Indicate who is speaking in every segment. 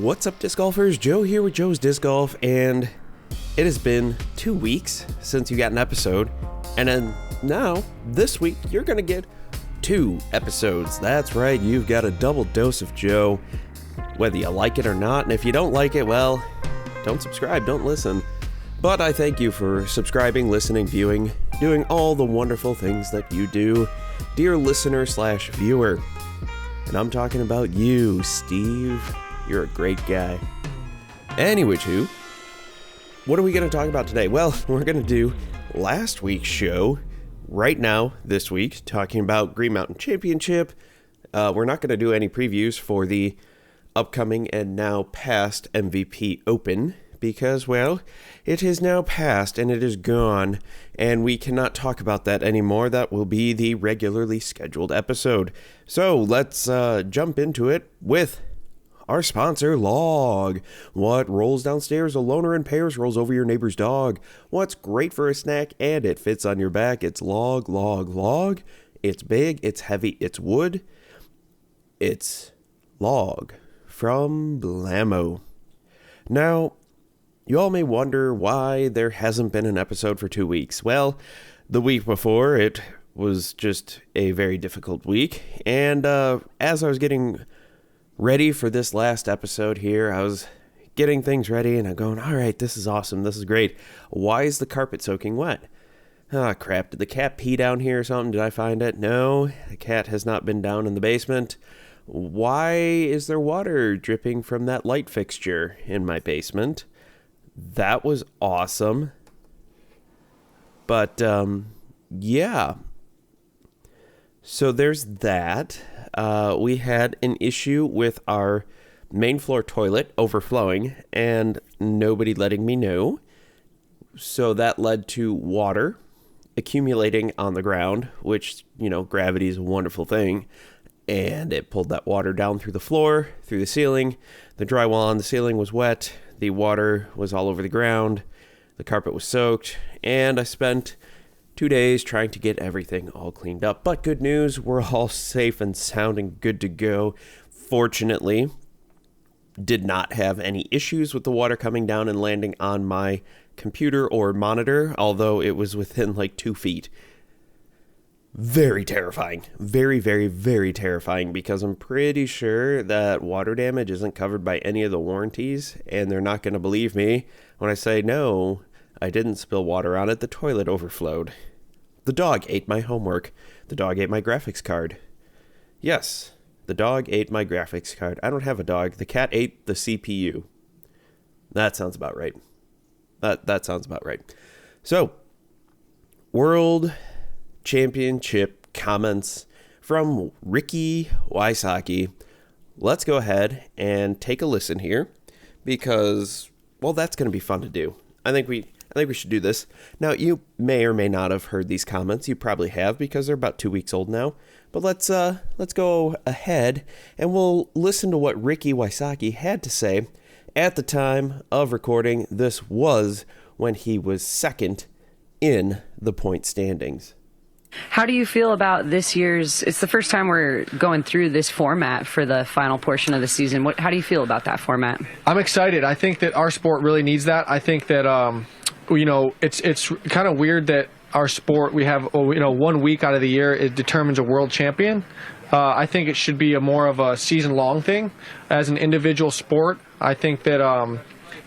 Speaker 1: What's up, disc golfers? Joe here with Joe's Disc Golf, and it has been 2 weeks since you got an episode, and then now, this week, you're going to get 2 episodes. That's right, you've got a double dose of Joe, whether you like it or not, and if you don't like it, well, don't subscribe, don't listen. But I thank you for subscribing, listening, viewing, doing all the wonderful things that you do, dear listener/viewer. And I'm talking about you, Steve. You're a great guy. Anyway, what are we going to talk about today? Well, we're going to do last week's show right now, this week, talking about Green Mountain Championship. We're not going to do any previews for the upcoming and now past MVP Open because, well, it is now past and it is gone, and we cannot talk about that anymore. That will be the regularly scheduled episode. So let's jump into it with our sponsor, Log. What rolls downstairs alone or in pairs rolls over your neighbor's dog? What's great for a snack and it fits on your back? It's Log, Log, Log. It's big, it's heavy, it's wood. It's Log from Blammo. Now, you all may wonder why there hasn't been an episode for 2 weeks. Well, the week before, it was just a very difficult week. And as I was getting ready for this last episode here, I was getting things ready and I'm going, all right, this is awesome. This is great. Why is the carpet soaking wet? Ah, crap. Did the cat pee down here or something? Did I find it? No, the cat has not been down in the basement. Why is there water dripping from that light fixture in my basement? That was awesome. But, yeah. So there's that. We had an issue with our main floor toilet overflowing and nobody letting me know. So that led to water accumulating on the ground, which, you know, gravity is a wonderful thing. And it pulled that water down through the floor, through the ceiling. The drywall on the ceiling was wet. The water was all over the ground. The carpet was soaked. And I spent 2 days trying to get everything all cleaned up. But good news, we're all safe and sound and good to go. Fortunately, did not have any issues with the water coming down and landing on my computer or monitor, although it was within like 2 feet. Very terrifying. Very, very, very terrifying, because I'm pretty sure that water damage isn't covered by any of the warranties, and they're not going to believe me when I say, no, I didn't spill water on it, the toilet overflowed. The dog ate my homework. The dog ate my graphics card. Yes, the dog ate my graphics card. I don't have a dog. The cat ate the CPU. That sounds about right. That sounds about right. So, World Championship comments from Ricky Wysocki. Let's go ahead and take a listen here because, well, that's going to be fun to do. I think we should do this. Now, you may or may not have heard these comments. You probably have because they're about 2 weeks old now. But let's go ahead and we'll listen to what Ricky Wysocki had to say at the time of recording. This was when he was second in the point standings.
Speaker 2: How do you feel about this year's, it's the first time we're going through this format for the final portion of the season. How do you feel about that format?
Speaker 3: I'm excited. I think that our sport really needs that. I think that, you know, it's kind of weird that our sport, we have, 1 week out of the year, it determines a world champion. I think it should be more of a season-long thing. As an individual sport, I think that,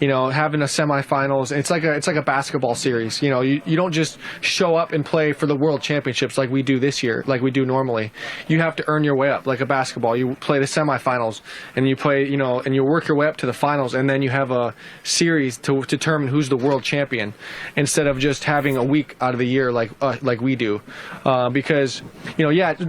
Speaker 3: having a semifinals, it's like a basketball series. You know, you don't just show up and play for the world championships like we do this year, like we do normally. You have to earn your way up like a basketball. You play the semifinals and you play, and you work your way up to the finals, and then you have a series to determine who's the world champion instead of just having a week out of the year like we do. Because, a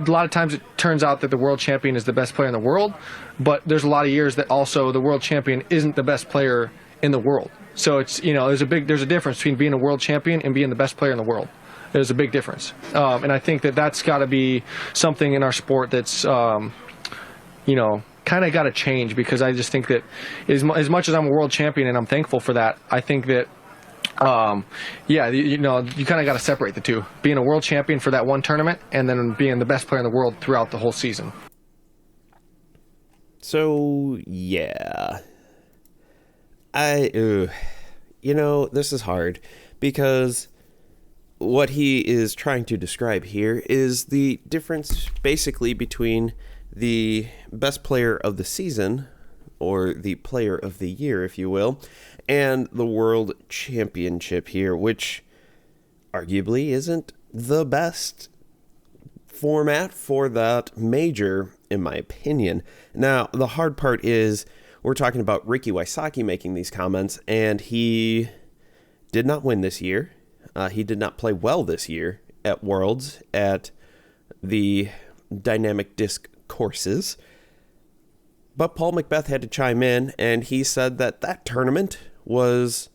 Speaker 3: lot of times it turns out that the world champion is the best player in the world, but there's a lot of years that also the world champion isn't the best player in the world. So it's, there's a difference between being a world champion and being the best player in the world. There's a big difference. And I think that's got to be something in our sport that's, kind of got to change, because I just think that as much as I'm a world champion and I'm thankful for that, I think that, you kind of got to separate the two. Being a world champion for that one tournament and then being the best player in the world throughout the whole season.
Speaker 1: So, yeah. This is hard because what he is trying to describe here is the difference basically between the best player of the season, or the player of the year, if you will, and the world championship here, which arguably isn't the best format for that major, in my opinion. Now, the hard part is we're talking about Ricky Wysocki making these comments, and he did not win this year. He did not play well this year at Worlds at the dynamic disc courses. But Paul McBeth had to chime in, and he said that that tournament was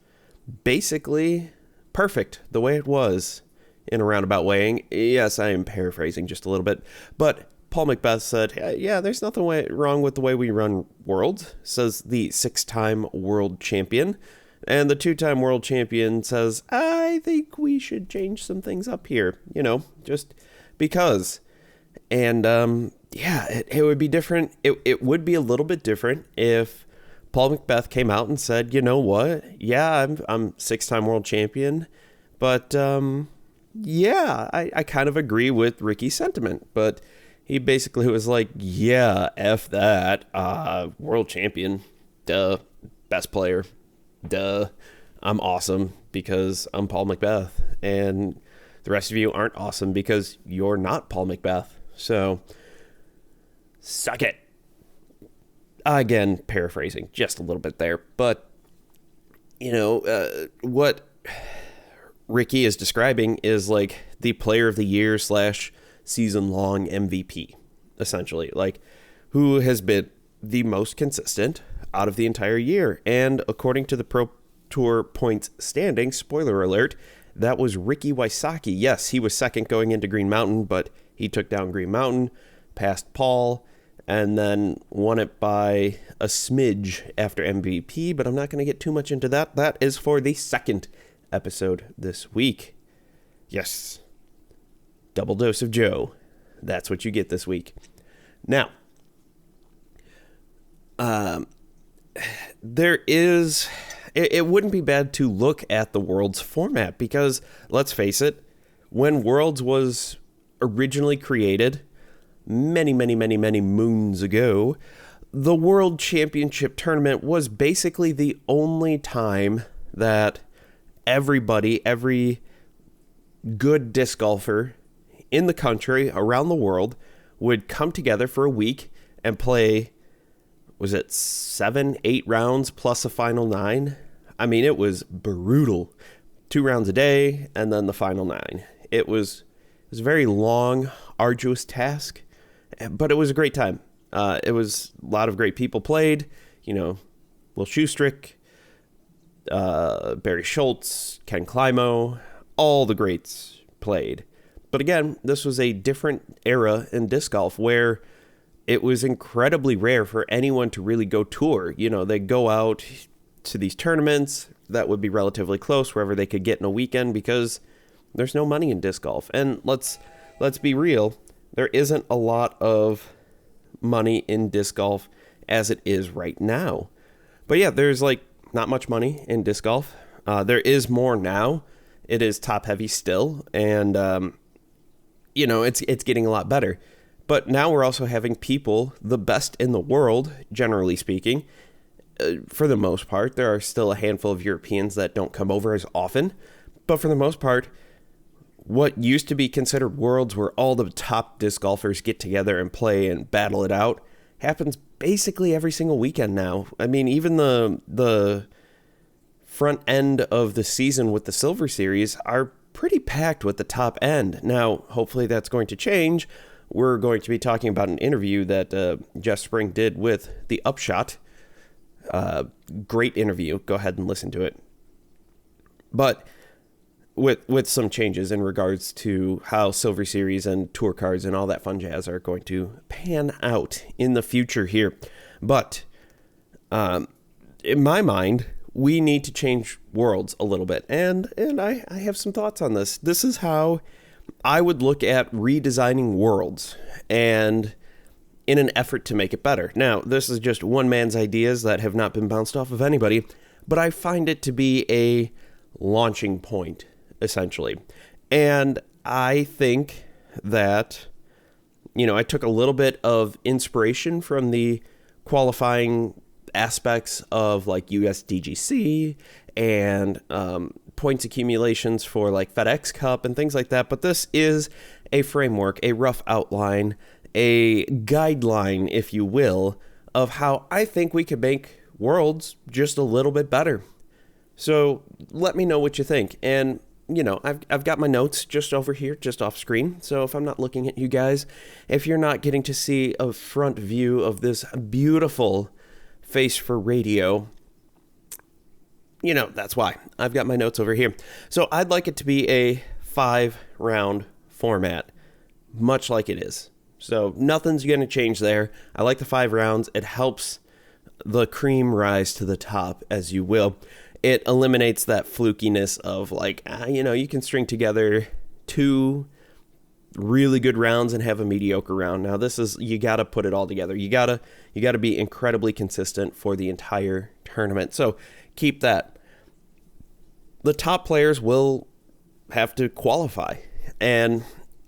Speaker 1: basically perfect the way it was in a roundabout way. Yes, I am paraphrasing just a little bit, but Paul McBeth said, yeah, there's nothing wrong with the way we run Worlds, says the 6-time world champion. And the 2-time world champion says, I think we should change some things up here, just because. And it would be different. It would be a little bit different if Paul McBeth came out and said, you know what? Yeah, I'm 6-time world champion. But I kind of agree with Ricky's sentiment. But he basically was like, yeah, F that. World champion. Duh. Best player. Duh. I'm awesome because I'm Paul McBeth. And the rest of you aren't awesome because you're not Paul McBeth. So, suck it. Again, paraphrasing just a little bit there. But, what Ricky is describing is like the player of the year / season-long MVP, essentially. Like, who has been the most consistent out of the entire year. And according to the Pro Tour points standing, spoiler alert, that was Ricky Wysocki. Yes, he was second going into Green Mountain, but he took down Green Mountain, passed Paul, and then won it by a smidge after MVP, but I'm not going to get too much into that. That is for the second episode this week. Yes. Double dose of Joe. That's what you get this week. Now, it wouldn't be bad to look at the Worlds format because, let's face it, when Worlds was originally created many moons ago, the World Championship Tournament was basically the only time that every good disc golfer in the country, around the world, would come together for a week and play, was it 7-8 rounds plus a final 9? I mean, it was brutal. 2 rounds a day and then the final 9. It was a very long, arduous task, but it was a great time. It was a lot of great people played, Will Schustrick, Barry Schultz, Ken Climo, all the greats played. But again, this was a different era in disc golf where it was incredibly rare for anyone to really go tour. They go out to these tournaments that would be relatively close wherever they could get in a weekend because there's no money in disc golf. And let's be real, there isn't a lot of money in disc golf as it is right now. But yeah, there's not much money in disc golf. There is more now. It is top heavy still, and it's getting a lot better. But now we're also having people, the best in the world, generally speaking. For the most part, there are still a handful of Europeans that don't come over as often. But for the most part, what used to be considered Worlds, where all the top disc golfers get together and play and battle it out, happens basically every single weekend now. I mean, even the front end of the season with the Silver Series are pretty packed with the top end. Now, hopefully that's going to change. We're going to be talking about an interview that Jeff Spring did with The Upshot. Great interview. Go ahead and listen to it. But with some changes in regards to how Silver Series and Tour Cards and all that fun jazz are going to pan out in the future here. But in my mind, we need to change Worlds a little bit. And I have some thoughts on this. This is how I would look at redesigning Worlds and in an effort to make it better. Now, this is just one man's ideas that have not been bounced off of anybody, but I find it to be a launching point, essentially. And I think that, I took a little bit of inspiration from the qualifying aspects of like USDGC and points accumulations for like FedEx Cup and things like that. But this is a framework, a rough outline, a guideline, if you will, of how I think we could make Worlds just a little bit better. So let me know what you think. And, I've got my notes just over here, just off screen. So if I'm not looking at you guys, if you're not getting to see a front view of this beautiful face for radio, that's why. I've got my notes over here. So I'd like it to be a 5-round format, much like it is. So nothing's going to change there. I like the 5 rounds. It helps the cream rise to the top, as you will. It eliminates that flukiness of like, you can string together 2 really good rounds and have a mediocre round. Now this is, you got to put it all together. You got to be incredibly consistent for the entire tournament. So keep that. The top players will have to qualify. And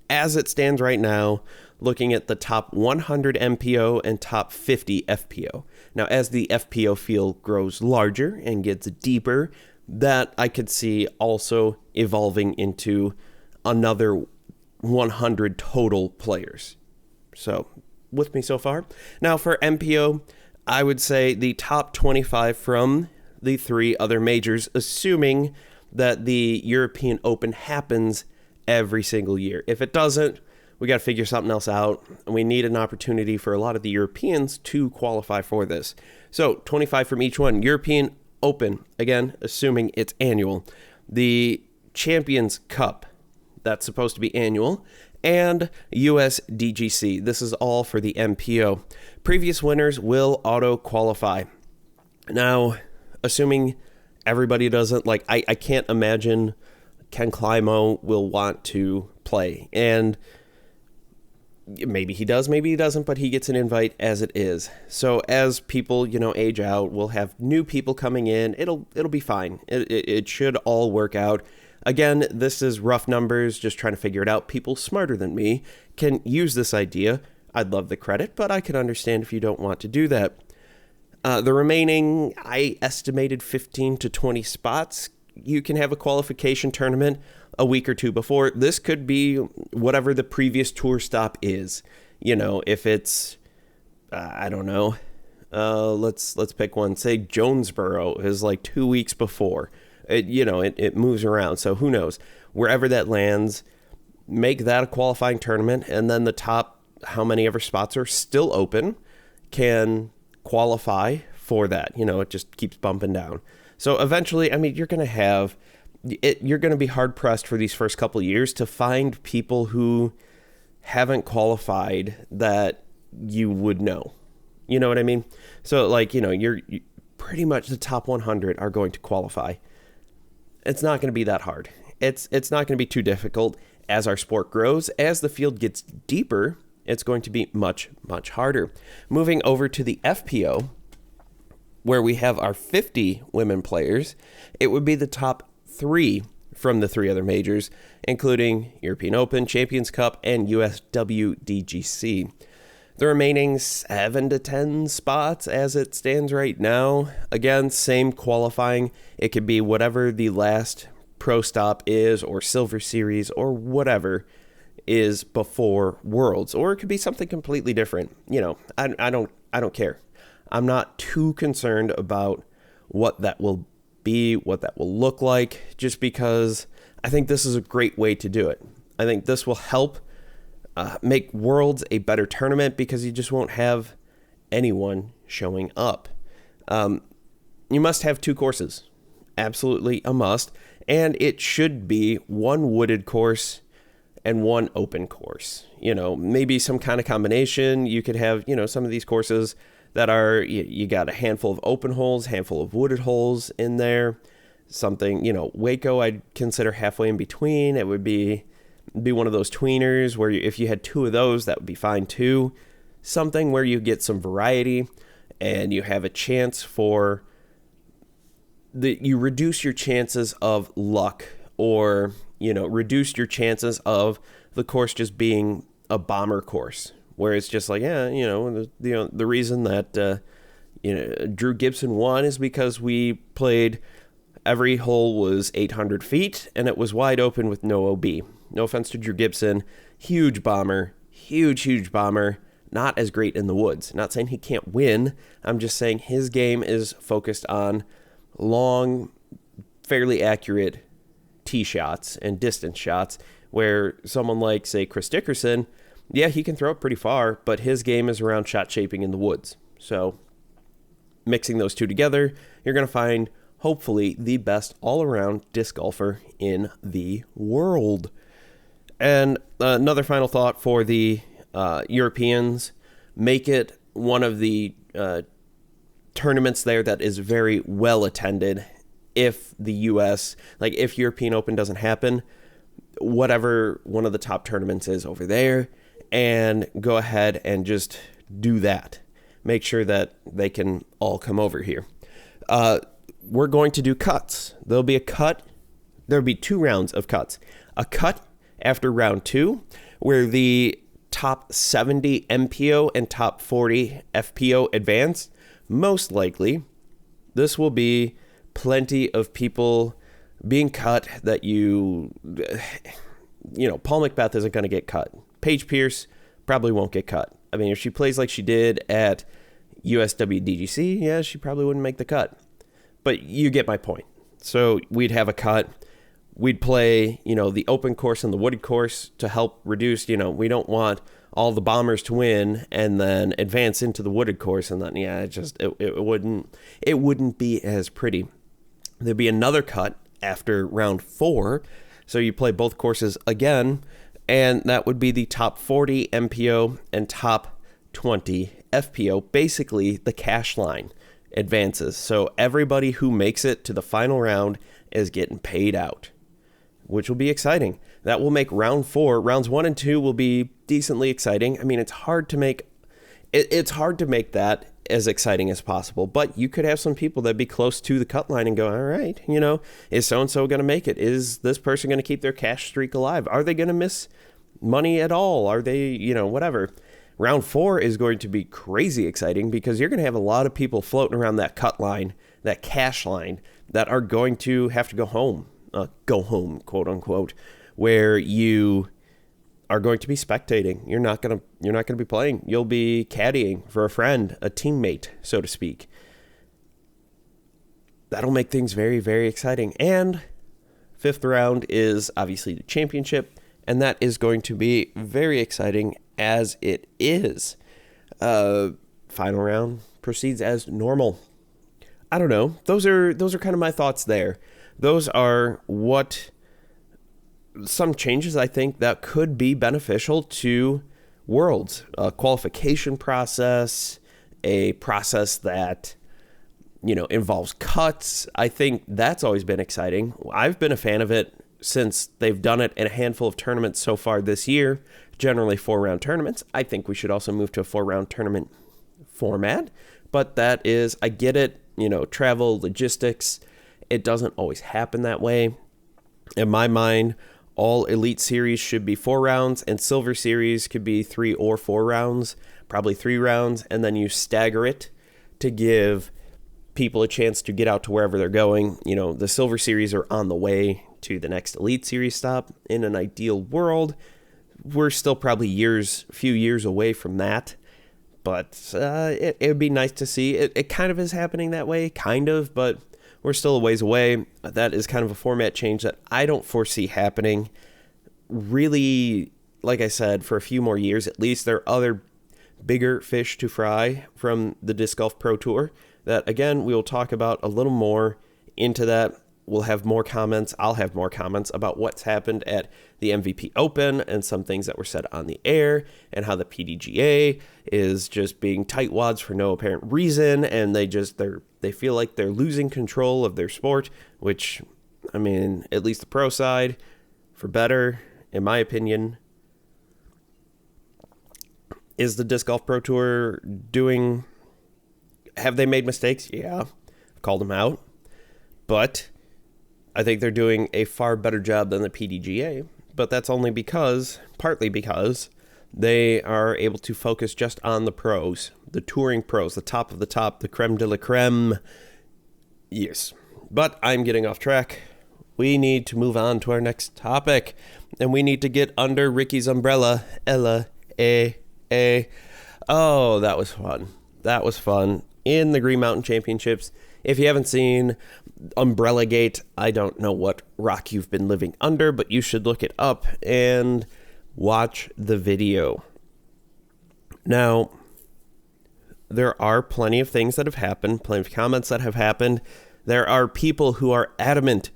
Speaker 1: as it stands right now, looking at the top 100 MPO and top 50 FPO. Now, as the FPO field grows larger and gets deeper, that I could see also evolving into another 100 total players. So, with me so far? Now, for MPO, I would say the top 25 from the 3 other majors, assuming that the European Open happens every single year. If it doesn't, we got to figure something else out. We need an opportunity for a lot of the Europeans to qualify for this. So 25 from each one. European Open, again, assuming it's annual. The Champions Cup, that's supposed to be annual. And USDGC. This is all for the MPO. Previous winners will auto-qualify. Now, assuming everybody doesn't, I can't imagine Ken Climo will want to play. And maybe he does, maybe he doesn't, but he gets an invite as it is. So as people, age out, we'll have new people coming in. It'll be fine. It should all work out. Again, this is rough numbers, just trying to figure it out. People smarter than me can use this idea. I'd love the credit, but I can understand if you don't want to do that. The remaining, I estimated 15 to 20 spots. You can have a qualification tournament a week or 2 before. This could be whatever the previous tour stop is. If it's, I don't know, let's pick one. Say Jonesboro is like 2 weeks before. It moves around. So who knows? Wherever that lands, make that a qualifying tournament. And then the top, how many ever spots are still open, can qualify for that. It just keeps bumping down. So eventually, you're going to have it. You're going to be hard pressed for these first couple of years to find people who haven't qualified that you would know. You know what I mean? So you're pretty much the top 100 are going to qualify. It's not going to be that hard. It's not going to be too difficult. As our sport grows, as the field gets deeper, it's going to be much, much harder. Moving over to the FPO, where we have our 50 women players, it would be the top 3 from the 3 other majors, including European Open, Champions Cup, and USWDGC. The remaining 7 to 10 spots as it stands right now, again, same qualifying. It could be whatever the last Pro Stop is, or Silver Series, or whatever is before Worlds, or it could be something completely different. I don't care. I'm not too concerned about what that will be, what that will look like, just because I think this is a great way to do it. I think this will help make Worlds a better tournament, because you just won't have anyone showing up. You must have 2 courses. Absolutely a must. And it should be 1 wooded course and 1 open course. Maybe some kind of combination. You could have, some of these courses that are, you got a handful of open holes, handful of wooded holes in there. Something, Waco I'd consider halfway in between. It would be one of those tweeners where if you had 2 of those, that would be fine too. Something where you get some variety and you have a chance for you reduce your chances of luck, or reduce your chances of the course just being a bomber course, where it's just like, the reason that Drew Gibson won is because we played, every hole was 800 feet and it was wide open with no OB. No offense to Drew Gibson, huge bomber, huge bomber, not as great in the woods. Not saying he can't win, I'm just saying his game is focused on long, fairly accurate tee shots and distance shots, where someone like, say, Chris Dickerson, yeah, he can throw it pretty far, but his game is around shot shaping in the woods. So mixing those two together, you're going to find, hopefully, the best all-around disc golfer in the world. And another final thought for the Europeans, make it one of the tournaments there that is very well attended. If the U.S., like if European Open doesn't happen, whatever one of the top tournaments is over there, and go ahead and just do that. Make sure that they can all come over here. We're going to do cuts. There'll be a cut. There'll be 2 rounds of cuts. A cut after round 2, where the top 70 MPO and top 40 FPO advance. Most likely, this will be plenty of people being cut that Paul McBeth isn't going to get cut. Paige Pierce probably won't get cut. I mean, if she plays like she did at USWDGC, yeah, she probably wouldn't make the cut. But you get my point. So we'd have a cut. We'd play, the open course and the wooded course to help reduce, we don't want all the bombers to win and then advance into the wooded course. And then, it wouldn't be as pretty. There'd be another cut after round 4. So you play both courses again, and that would be the top 40 MPO and top 20 FPO. Basically, the cash line advances. So everybody who makes it to the final round is getting paid out, which will be exciting. That will make round 4. Rounds 1 and 2 will be decently exciting. I mean, it's hard to make that as exciting as possible, but you could have some people that be close to the cut line and go, all right, is so-and-so going to make it? Is this person going to keep their cash streak alive? Are they going to miss money at all? Are they, whatever. Round 4 is going to be crazy exciting because you're going to have a lot of people floating around that cut line, that cash line, that are going to have to go home, quote unquote, where you are going to be spectating. You're not going to be playing. You'll be caddying for a friend, a teammate, so to speak. That'll make things very, very exciting. And 5th round is obviously the championship, and that is going to be very exciting as it is. Final round proceeds as normal. I don't know. Those are kind of my thoughts there. Those are some changes I think that could be beneficial to Worlds. A qualification process, a process that, involves cuts. I think that's always been exciting. I've been a fan of it since they've done it in a handful of tournaments so far this year, generally 4-round tournaments. I think we should also move to a 4-round tournament format, but that is, I get it, travel, logistics, it doesn't always happen that way. In my mind, all Elite Series should be 4 rounds, and Silver Series could be 3 or 4 rounds, probably 3 rounds, and then you stagger it to give people a chance to get out to wherever they're going. The Silver Series are on the way to the next Elite Series stop. In an ideal world, we're still probably few years away from that, but it would be nice to see. It kind of is happening that way, but we're still a ways away. That is kind of a format change that I don't foresee happening really, like I said, for a few more years at least. There are other bigger fish to fry from the Disc Golf Pro Tour that, again, we will talk about a little more into that. We'll have more comments. I'll have more comments about what's happened at the MVP Open and some things that were said on the air, and how the PDGA is just being tightwads for no apparent reason, and they feel like they're losing control of their sport, which, I mean, at least the pro side, for better, in my opinion. Is the Disc Golf Pro Tour have they made mistakes? Yeah, I've called them out. But I think they're doing a far better job than the PDGA. But that's partly because they are able to focus just on the pros, the touring pros, the top of the top, the creme de la creme. Yes. But I'm getting off track. We need to move on to our next topic. And we need to get under Ricky's umbrella. Ella-Eh-Eh. Oh, that was fun. That was fun. In the Green Mountain Championships. If you haven't seen Umbrella Gate, I don't know what rock you've been living under, but you should look it up and watch the video. Now, there are plenty of things that have happened, plenty of comments that have happened. There are people who are adamant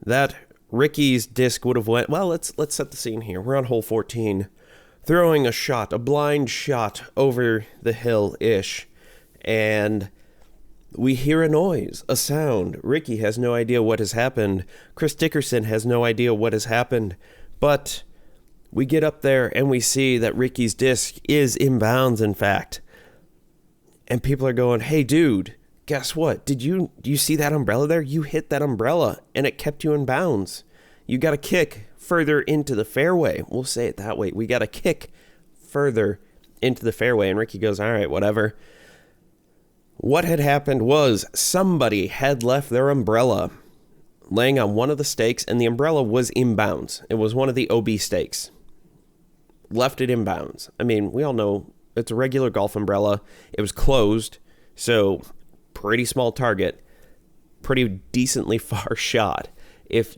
Speaker 1: that Ricky's disc would have went, well, let's set the scene here. We're on hole 14, throwing a blind shot over the hill-ish, and we hear a noise, a sound. Ricky has no idea what has happened. Chris Dickerson has no idea what has happened, but we get up there and we see that Ricky's disc is inbounds, in fact. And people are going, hey, dude, guess what? Do you see that umbrella there? You hit that umbrella and it kept you in bounds. You got to kick further into the fairway. We'll say it that way. We got to kick further into the fairway. And Ricky goes, all right, whatever. What had happened was somebody had left their umbrella laying on one of the stakes, and the umbrella was inbounds. It was one of the OB stakes. Left it inbounds. I mean, we all know it's a regular golf umbrella. It was closed, so pretty small target, pretty decently far shot. If,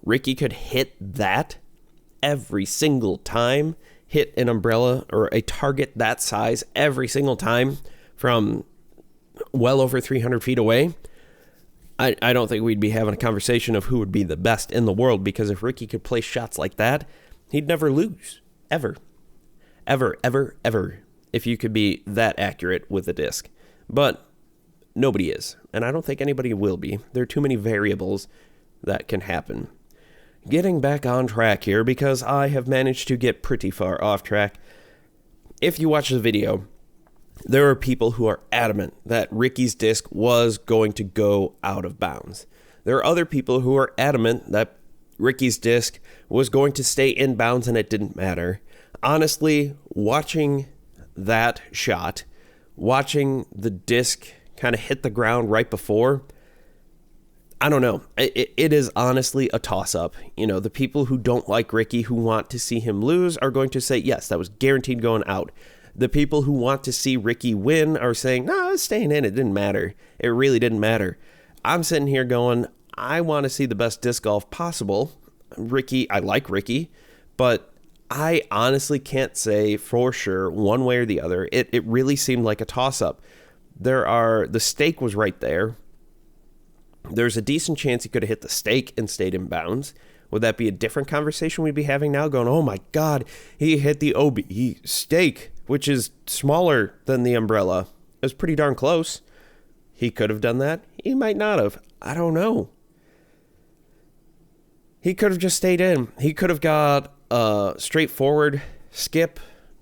Speaker 1: Ricky could hit that every single time, hit an umbrella or a target that size every single time from well over 300 feet away, I don't think we'd be having a conversation of who would be the best in the world, because if Ricky could place shots like that, he'd never lose. Ever. Ever, ever, ever. If you could be that accurate with a disc. But nobody is. And I don't think anybody will be. There are too many variables that can happen. Getting back on track here, because I have managed to get pretty far off track. If you watch the video, there are people who are adamant that Ricky's disc was going to go out of bounds. There are other people who are adamant that Ricky's disc was going to stay in bounds and it didn't matter. Honestly, watching that shot, watching the disc kind of hit the ground right before, I don't know. It is honestly a toss-up. The people who don't like Ricky, who want to see him lose, are going to say, yes, that was guaranteed going out. The people who want to see Ricky win are saying, no, it's staying in. It didn't matter. It really didn't matter. I'm sitting here going, I want to see the best disc golf possible. Ricky, I like Ricky, but I honestly can't say for sure one way or the other. It really seemed like a toss-up. The stake was right there. There's a decent chance he could have hit the stake and stayed in bounds. Would that be a different conversation we'd be having now, going, oh my God, he hit the OB stake, which is smaller than the umbrella. It was pretty darn close. He could have done that. He might not have. I don't know. He could have just stayed in. He could have got a straightforward skip.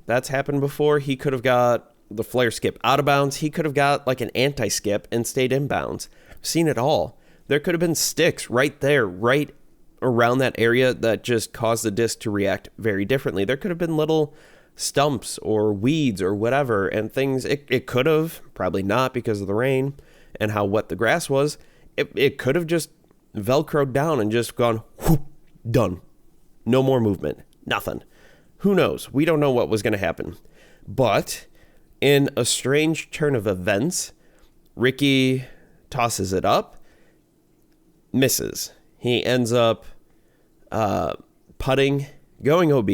Speaker 1: That's happened before. He could have got the flare skip out of bounds. He could have got like an anti-skip and stayed in bounds. I've seen it all. There could have been sticks right there, right around that area that just caused the disc to react very differently. There could have been little stumps or weeds or whatever, and things, it could have, probably not because of the rain and how wet the grass was, it could have just velcroed down and just gone, whoop, done. No more movement. Nothing. Who knows? We don't know what was going to happen. But in a strange turn of events, Ricky tosses it up, misses. He ends up putting, going OB,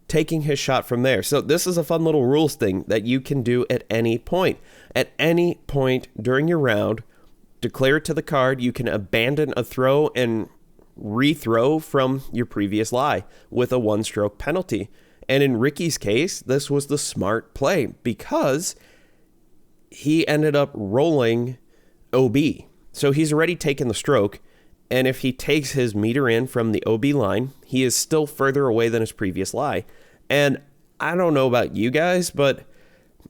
Speaker 1: taking his shot from there. So this is a fun little rules thing that you can do at any point. At any point during your round, declare it to the card. You can abandon a throw and rethrow from your previous lie with a one-stroke penalty. And in Ricky's case, this was the smart play because he ended up rolling OB. So he's already taken the stroke. And if he takes his meter in from the OB line, he is still further away than his previous lie. And I don't know about you guys, but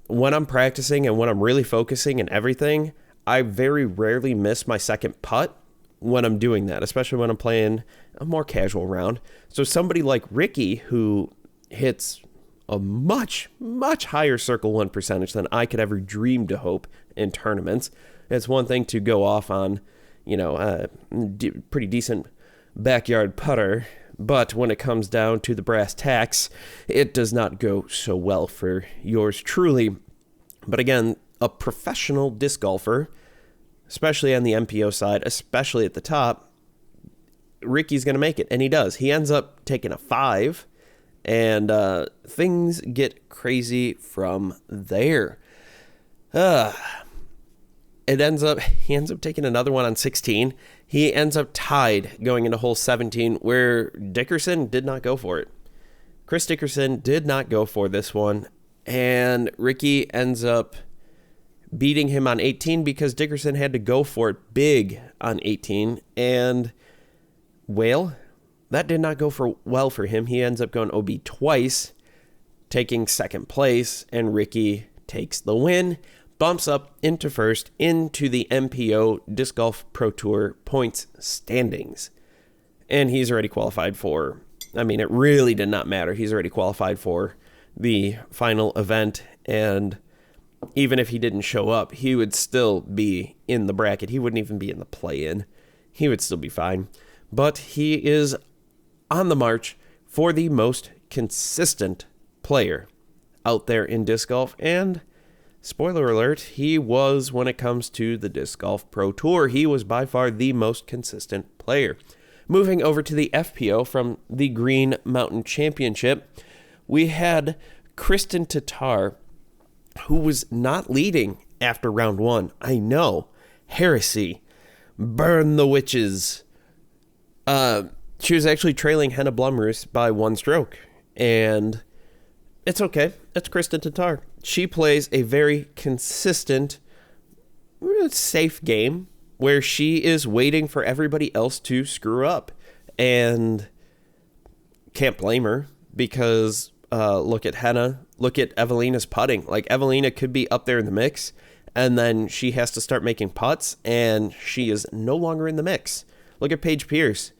Speaker 1: when I'm practicing and when I'm really focusing and everything, I very rarely miss my second putt when I'm doing that, especially when I'm playing a more casual round. So somebody like Ricky, who hits a much, much higher circle one percentage than I could ever dream to hope in tournaments. It's one thing to go off on, pretty decent backyard putter, but when it comes down to the brass tacks, it does not go so well for yours truly. But again, a professional disc golfer, especially on the MPO side, especially at the top, Ricky's going to make it, and he does. He ends up taking a 5, and things get crazy from there. He ends up taking another one on 16. He ends up tied going into hole 17, where Dickerson did not go for it. Chris Dickerson did not go for this one, and Ricky ends up beating him on 18 because Dickerson had to go for it big on 18, and well, that did not go well for him. He ends up going OB twice, taking second place, and Ricky takes the win, bumps up into first into the MPO Disc Golf Pro Tour points standings. And he's already qualified for, it really did not matter. He's already qualified for the final event, and even if he didn't show up, he would still be in the bracket. He wouldn't even be in the play-in. He would still be fine. But he is on the march for the most consistent player out there in disc golf, and spoiler alert, he was, when it comes to the Disc Golf Pro Tour, he was by far the most consistent player. Moving over to the FPO from the Green Mountain Championship, we had Kristin Tattar, who was not leading after round 1. I know, heresy, burn the witches. She was actually trailing Henna Blumroos by 1 stroke, and it's okay. It's Kristin Tattar. She plays a very consistent, safe game where she is waiting for everybody else to screw up. And can't blame her, because look at Henna, look at Evelina's putting. Like, Evelina could be up there in the mix, and then she has to start making putts, and she is no longer in the mix. Look at Paige Pierce.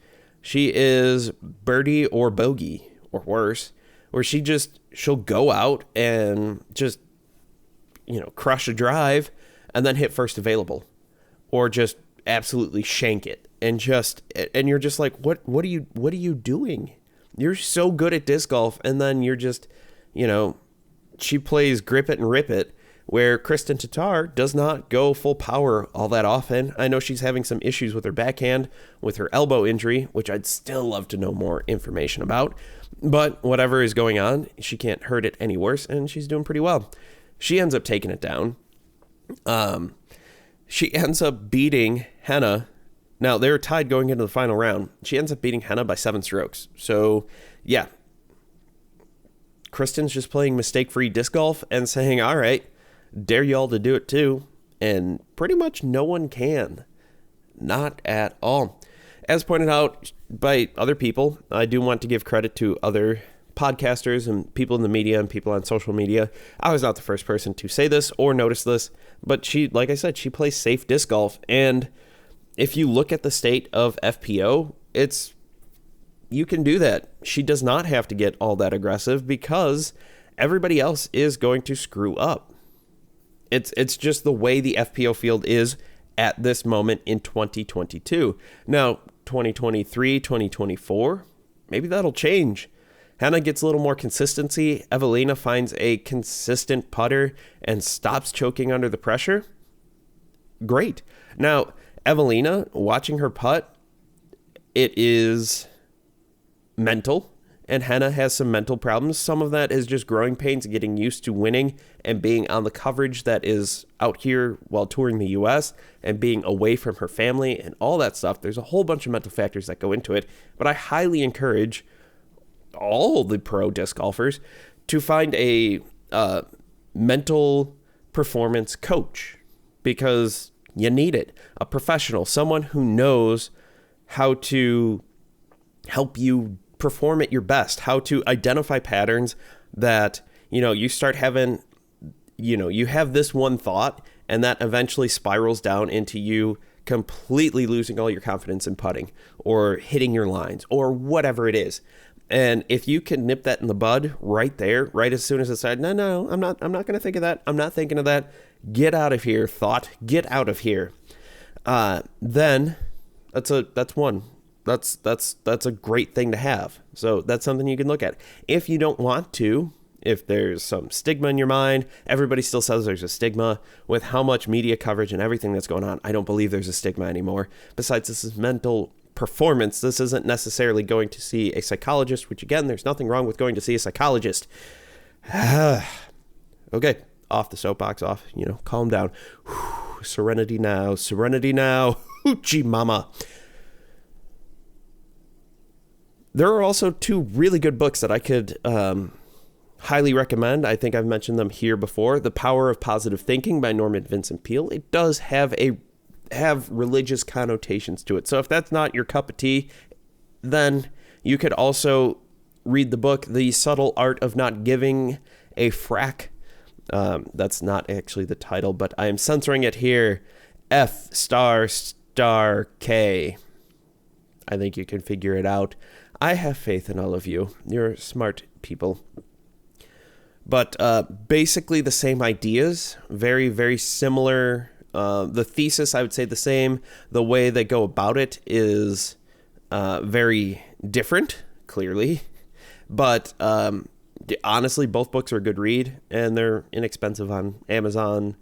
Speaker 1: She is birdie or bogey, or worse, where she'll go out and just, crush a drive and then hit first available, or just absolutely shank it. And you're just like, what are you doing? You're so good at disc golf. And then you're just, she plays grip it and rip it, where Kristin Tattar does not go full power all that often. I know she's having some issues with her backhand, with her elbow injury, which I'd still love to know more information about. But whatever is going on, she can't hurt it any worse, and she's doing pretty well. She ends up taking it down. She ends up beating Henna. Now, they're tied going into the final round. She ends up beating Henna by 7 strokes. So, yeah. Kristin's just playing mistake-free disc golf and saying, all right, dare y'all to do it too. And pretty much no one can. Not at all. As pointed out by other people, I do want to give credit to other podcasters and people in the media and people on social media. I was not the first person to say this or notice this, but she, like I said, she plays safe disc golf. And if you look at the state of FPO, you can do that. She does not have to get all that aggressive because everybody else is going to screw up. It's just the way the FPO field is at this moment in 2022. Now, 2023, 2024, maybe that'll change. Henna gets a little more consistency. Evelina finds a consistent putter and stops choking under the pressure. Great. Now, Evelina, watching her putt, it is mental, and Henna has some mental problems. Some of that is just growing pains and getting used to winning and being on the coverage that is out here while touring the U.S. and being away from her family and all that stuff. There's a whole bunch of mental factors that go into it, but I highly encourage all the pro disc golfers to find a mental performance coach, because you need it. A professional, someone who knows how to help you perform at your best, how to identify patterns that, you start having, you have this one thought And that eventually spirals down into you completely losing all your confidence in putting or hitting your lines or whatever it is. And if you can nip that in the bud right there, right as soon as it's said, no, I'm not going to think of that. I'm not thinking of that. Get out of here, thought. Get out of here. Then that's one. That's a great thing to have. So that's something you can look at. If you don't want to, if there's some stigma in your mind, everybody still says there's a stigma with how much media coverage and everything that's going on. I don't believe there's a stigma anymore. Besides, this is mental performance. This isn't necessarily going to see a psychologist, which again, there's nothing wrong with going to see a psychologist. Okay, off the soapbox, calm down. Whew, serenity now, hoochie mama. There are also 2 really good books that I could highly recommend. I think I've mentioned them here before. The Power of Positive Thinking by Norman Vincent Peale. It does have religious connotations to it. So if that's not your cup of tea, then you could also read the book, The Subtle Art of Not Giving a Frack. That's not actually the title, but I am censoring it here. F***K. I think you can figure it out. I have faith in all of you. You're smart people. But basically the same ideas, very, very similar. The thesis, I would say the same. The way they go about it is very different, clearly. But honestly, both books are a good read, and they're inexpensive on Amazon,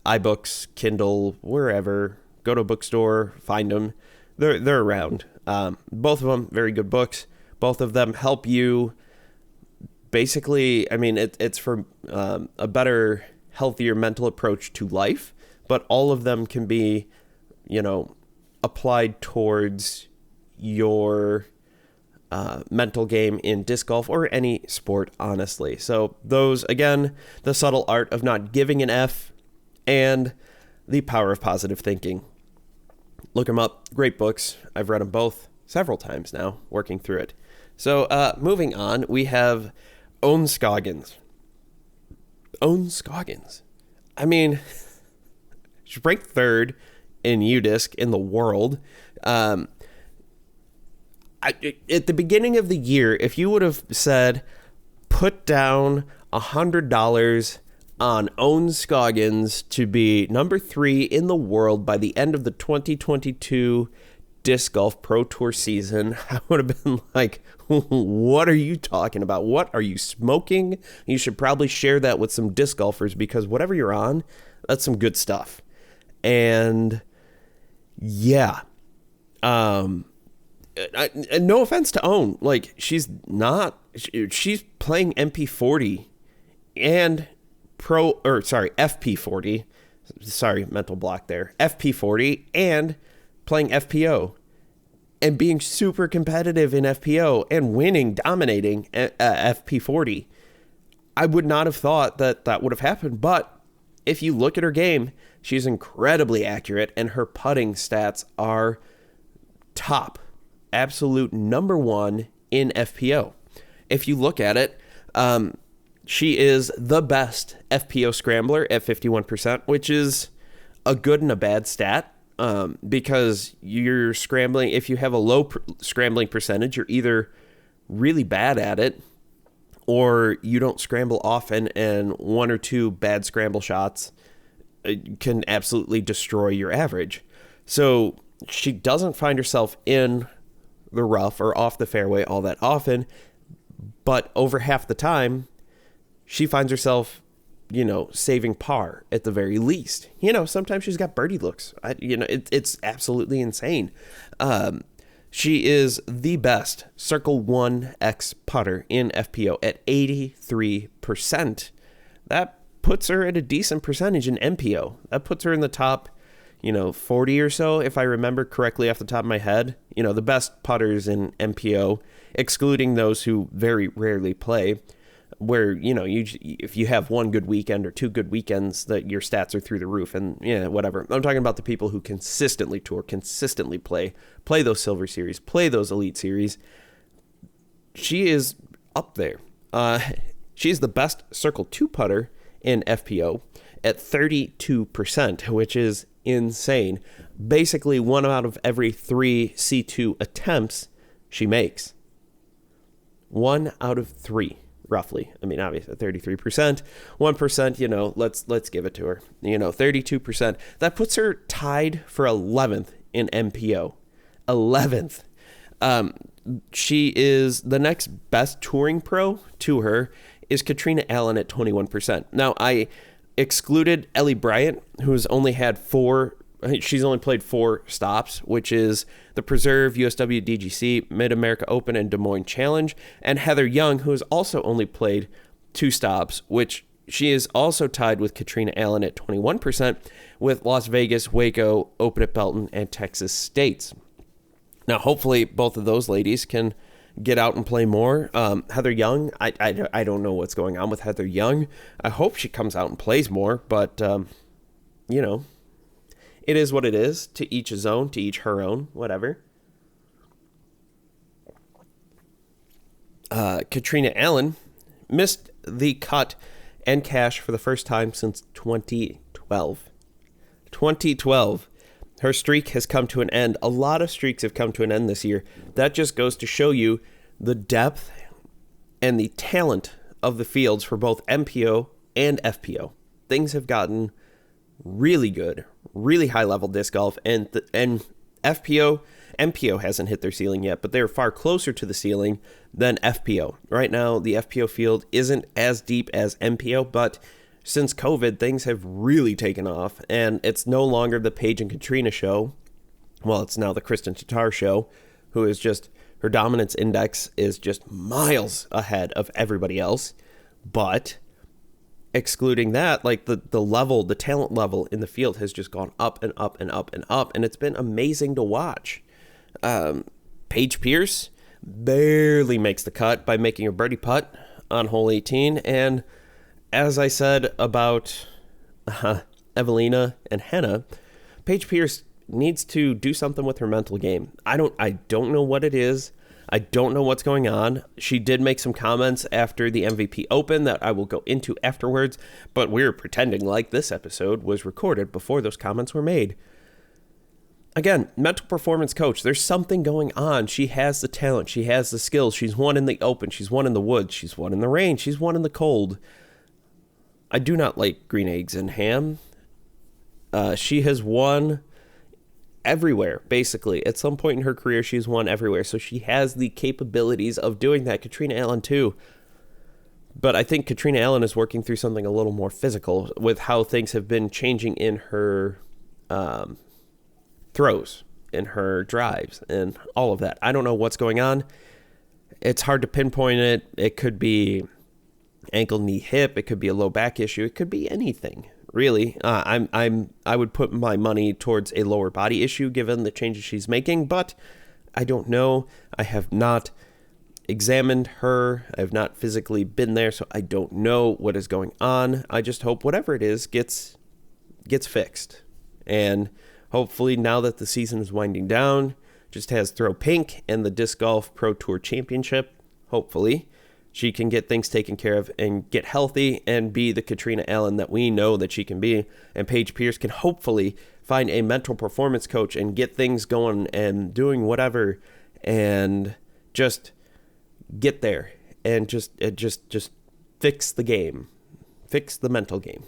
Speaker 1: iBooks, Kindle, wherever. Go to a bookstore, find them. They're around. Both of them, very good books. Both of them help you. Basically, I mean, it's for a better, healthier mental approach to life, but all of them can be, applied towards your mental game in disc golf or any sport, honestly. So those, again, The Subtle Art of Not Giving an F and The Power of Positive Thinking. Look them up. Great books. I've read them both several times now, working through it. So moving on, we have Scoggins. Scoggins. I mean, she's ranked 3rd in UDisc in the world. At the beginning of the year, if you would have said, put down $100 on Scoggins to be number 3 in the world by the end of the 2022 Disc Golf Pro Tour season, I would have been like, what are you talking about? What are you smoking? You should probably share that with some disc golfers, because whatever you're on, that's some good stuff. And yeah, no offense to Own, like she's playing MP40 and FP40. Sorry, mental block there. FP40 and playing FPO and being super competitive in FPO and winning, dominating FP40. I would not have thought that would have happened, but if you look at her game, she's incredibly accurate and her putting stats are top, absolute number 1 in FPO. If you look at it, she is the best FPO scrambler at 51%, which is a good and a bad stat. Because you're scrambling, if you have a low scrambling percentage, you're either really bad at it or you don't scramble often, and 1 or 2 bad scramble shots can absolutely destroy your average. So she doesn't find herself in the rough or off the fairway all that often, but over half the time she finds herself saving par at the very least. Sometimes she's got birdie looks. It's absolutely insane. She is the best Circle 1X putter in FPO at 83%. That puts her at a decent percentage in MPO. That puts her in the top, 40 or so, if I remember correctly off the top of my head. The best putters in MPO, excluding those who very rarely play, where if you have one good weekend or 2 good weekends, that your stats are through the roof, and whatever. I'm talking about the people who consistently tour, consistently play those Silver Series, play those Elite Series. She is up there. She's the best Circle 2 putter in FPO, at 32%, which is insane. Basically, 1 out of every 3 C2 attempts she makes. 1 out of 3, roughly. I mean, obviously, 33%. 1%, let's give it to her. 32%. That puts her tied for 11th in MPO. 11th. She is the next best touring pro to her is Katrina Allen at 21%. Now, I excluded Ellie Bryant, who's only had she's only played 4 stops, which is the Preserve, USW DGC, Mid-America Open, and Des Moines Challenge, and Heather Young, who has also only played 2 stops, which she is also tied with Katrina Allen at 21%, with Las Vegas, Waco, Open at Belton, and Texas States. Now, hopefully, both of those ladies can get out and play more. Heather Young, I don't know what's going on with Heather Young. I hope she comes out and plays more, but, it is what it is. To each his own, to each her own, whatever. Katrina Allen missed the cut and cash for the first time since 2012. 2012. Her streak has come to an end. A lot of streaks have come to an end this year. That just goes to show you the depth and the talent of the fields for both MPO and FPO. Things have gotten really good, really high-level disc golf, and MPO hasn't hit their ceiling yet, but they're far closer to the ceiling than FPO. Right now, the FPO field isn't as deep as MPO, but since COVID, things have really taken off, and it's no longer the Paige and Katrina show. Well, it's now the Kristin Tattar show, who is just, her dominance index is just miles ahead of everybody else. But excluding that, like the level, the talent level in the field has just gone up and up and up and up, and it's been amazing to watch. Paige Pierce barely makes the cut by making a birdie putt on hole 18, and as I said about Evelina and Henna, Paige Pierce needs to do something with her mental game. I don't know what it is. I don't know what's going on. She did make some comments after the MVP Open that I will go into afterwards, but we're pretending like this episode was recorded before those comments were made. Again, mental performance coach, there's something going on. She has the talent. She has the skills. She's won in the Open. She's won in the woods. She's won in the rain. She's won in the cold. I do not like green eggs and ham. She has won everywhere, basically. At some point in her career, she's won everywhere. So she has the capabilities of doing that. Katrina Allen, too. But I think Katrina Allen is working through something a little more physical with how things have been changing in her throws, in her drives, and all of that. I don't know what's going on. It's hard to pinpoint it. It could be ankle, knee, hip. It could be a low back issue. It could be anything, really. I would put my money towards a lower body issue given the changes she's making, but I don't know. I have not examined her. I have not physically been there, so I don't know what is going on. I just hope whatever it is gets fixed. And hopefully now that the season is winding down, just has Throw Pink and the Disc Golf Pro Tour Championship, hopefully she can get things taken care of and get healthy and be the Katrina Allen that we know that she can be. And Paige Pierce can hopefully find a mental performance coach and get things going and doing whatever and just get there and just fix the game, fix the mental game.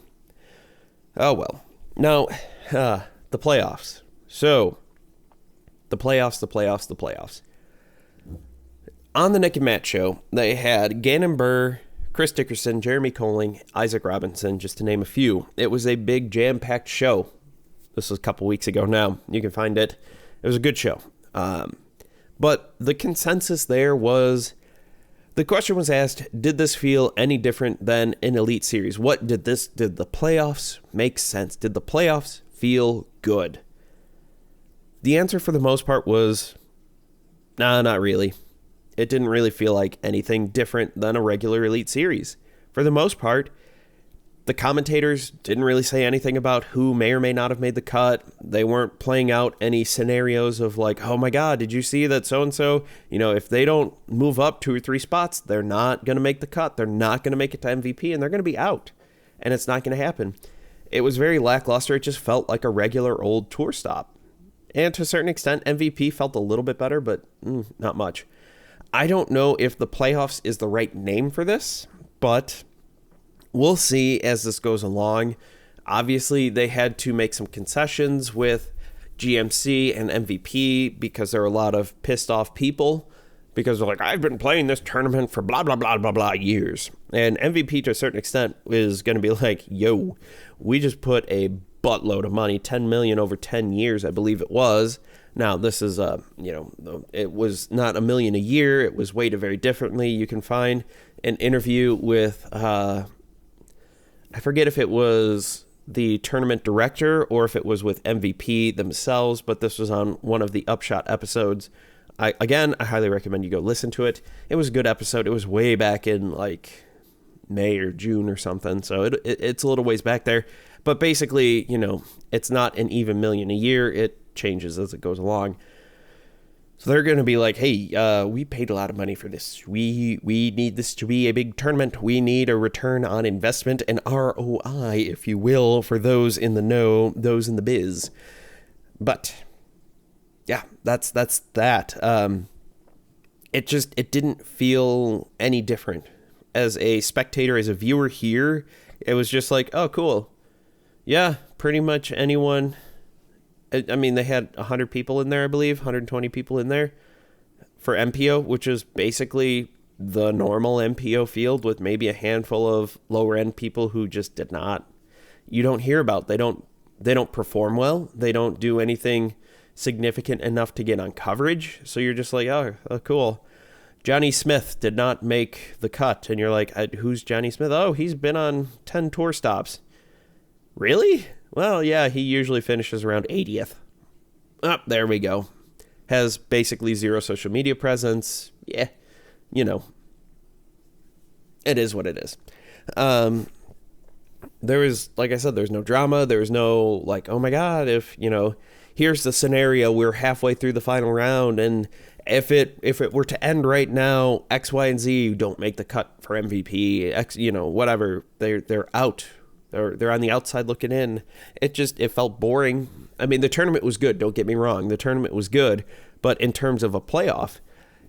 Speaker 1: Oh, well. Now, the playoffs. So, the playoffs. On the Nick and Matt show, they had Gannon Burr, Chris Dickerson, Jeremy Colling, Isaac Robinson, just to name a few. It was a big jam-packed show. This was a couple weeks ago now. You can find it. It was a good show. But the consensus there was, the question was asked, did this feel any different than an Elite Series? Did the playoffs make sense? Did the playoffs feel good? The answer for the most part was, nah, not really. It didn't really feel like anything different than a regular Elite Series. For the most part, the commentators didn't really say anything about who may or may not have made the cut. They weren't playing out any scenarios of like, oh my God, did you see that so-and-so? If they don't move up 2 or 3 spots, they're not going to make the cut. They're not going to make it to MVP, and they're going to be out. And it's not going to happen. it was very lackluster. It just felt like a regular old tour stop. And to a certain extent, MVP felt a little bit better, but not much. I don't know if the playoffs is the right name for this, but we'll see as this goes along. Obviously, they had to make some concessions with GMC and MVP because there are a lot of pissed off people because they're like, I've been playing this tournament for blah, blah, blah, blah, blah years. And MVP to a certain extent is going to be like, yo, we just put a buttload of money, 10 million over 10 years, I believe it was. Now, this is, it was not $1 million a year. It was weighted very differently. You can find an interview with, I forget if it was the tournament director or if it was with MVP themselves, but this was on one of the Upshot episodes. I highly recommend you go listen to it. It was a good episode. It was way back in like May or June or something, so it's a little ways back there. But basically, it's not an even million a year. It changes as it goes along. So they're going to be like, hey, we paid a lot of money for this. We need this to be a big tournament. We need a return on investment, an ROI, if you will, for those in the know, those in the biz. But yeah, that's that. It didn't feel any different. As a spectator, as a viewer here, it was just like, oh, cool. Yeah, pretty much anyone. I mean, they had 100 people in there, I believe, 120 people in there for MPO, which is basically the normal MPO field with maybe a handful of lower end people who just did not. You don't hear about. They don't perform well. They don't do anything significant enough to get on coverage. So you're just like, oh, cool. Johnny Smith did not make the cut. And you're like, who's Johnny Smith? Oh, he's been on 10 tour stops. Really? Well, yeah, he usually finishes around 80th. Oh, there we go. Has basically zero social media presence. Yeah, it is what it is. There is, like I said, there's no drama. There's no like, oh my God, if, here's the scenario. We're halfway through the final round. And if it were to end right now, X, Y, and Z don't make the cut for MVP, X, whatever, they're out. They're on the outside looking in. It felt boring. I mean, the tournament was good. Don't get me wrong. The tournament was good. But in terms of a playoff,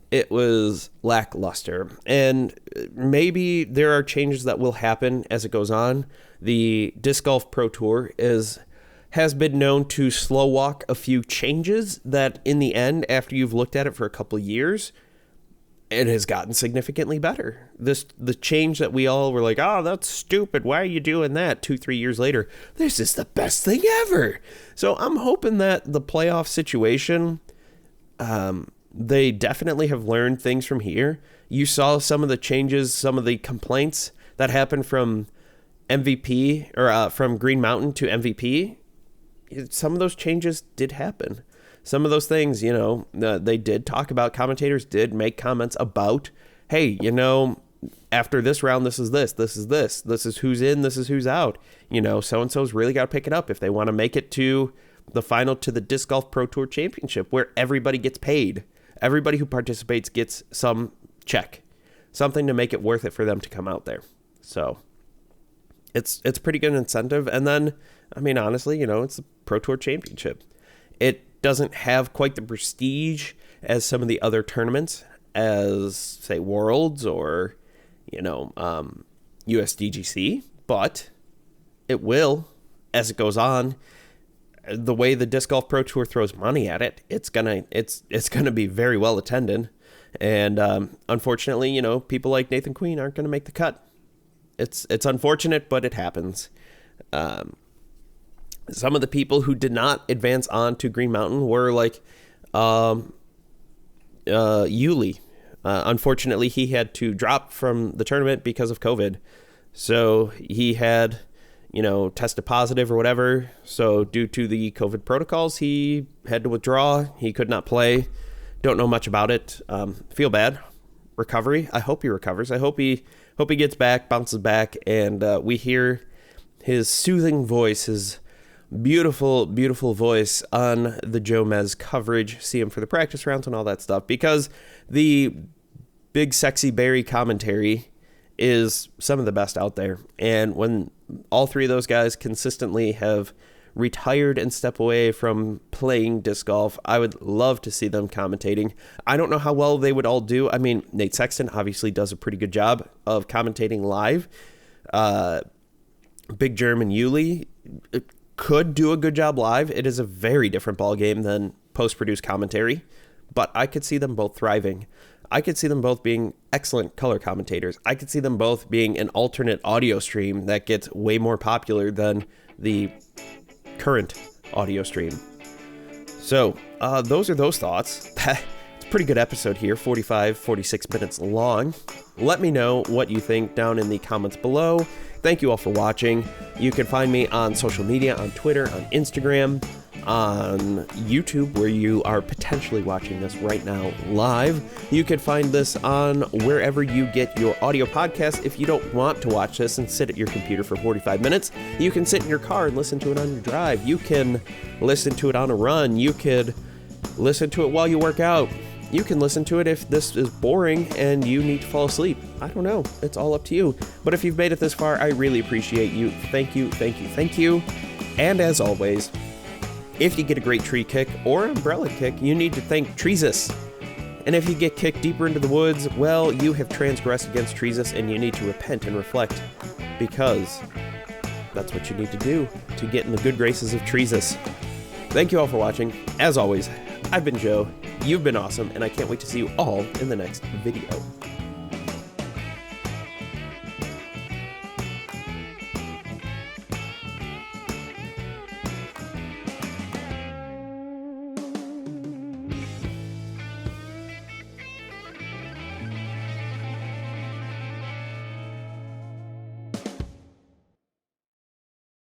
Speaker 1: it was lackluster. And maybe there are changes that will happen as it goes on. The Disc Golf Pro Tour has been known to slow walk a few changes that in the end, after you've looked at it for a couple of years, it has gotten significantly better. The change that we all were like, oh, that's stupid. Why are you doing that? 2-3 years later, this is the best thing ever. So I'm hoping that the playoff situation, they definitely have learned things from here. You saw some of the changes, some of the complaints that happened from MVP or from Green Mountain to MVP. Some of those changes did happen. Some of those things, they did talk about, commentators did make comments about, hey, after this round, this is this is who's in, this is who's out. So-and-so's really got to pick it up if they want to make it to the final, to the Disc Golf Pro Tour Championship, where everybody gets paid. Everybody who participates gets some check, something to make it worth it for them to come out there. So it's pretty good incentive. And then, I mean, honestly, it's the Pro Tour Championship. It doesn't have quite the prestige as some of the other tournaments, as say Worlds or USDGC, but it will as it goes on. The way the Disc Golf Pro Tour throws money at it, it's gonna be very well attended, and unfortunately, people like Nathan Queen aren't gonna make the cut. It's unfortunate, but it happens. Some of the people who did not advance on to Green Mountain were like Yuli. Unfortunately, he had to drop from the tournament because of COVID. So he had, tested positive or whatever. So due to the COVID protocols, he had to withdraw. He could not play. Don't know much about it. Feel bad. Recovery. I hope he recovers. I hope he gets back, bounces back, and we hear his soothing voice, his beautiful, beautiful voice on the Joe Mez coverage, see him for the practice rounds and all that stuff, because the big sexy Barry commentary is some of the best out there. And when all three of those guys consistently have retired and step away from playing disc golf, I would love to see them commentating. I don't know how well they would all do. I mean, Nate Sexton obviously does a pretty good job of commentating live. Big Germ and Yuli could do a good job live. It is a very different ball game than post-produced commentary, but I could see them both thriving. I could see them both being excellent color commentators. I could see them both being an alternate audio stream that gets way more popular than the current audio stream. So those are those thoughts. It's a pretty good episode here, 46 minutes long. Let me know what you think down in the comments below. Thank you all for watching. You can find me on social media, on Twitter, on Instagram, on YouTube, where you are potentially watching this right now live. You can find this on wherever you get your audio podcast. If you don't want to watch this and sit at your computer for 45 minutes, you can sit in your car and listen to it on your drive. You can listen to it on a run. You could listen to it while you work out. You can listen to it if this is boring and you need to fall asleep. I don't know. It's all up to you. But if you've made it this far, I really appreciate you. Thank you, thank you, thank you. And as always, if you get a great tree kick or umbrella kick, you need to thank Treesus. And if you get kicked deeper into the woods, well, you have transgressed against Treesus and you need to repent and reflect, because that's what you need to do to get in the good graces of Treesus. Thank you all for watching. As always, I've been Joe, you've been awesome, and I can't wait to see you all in the next video.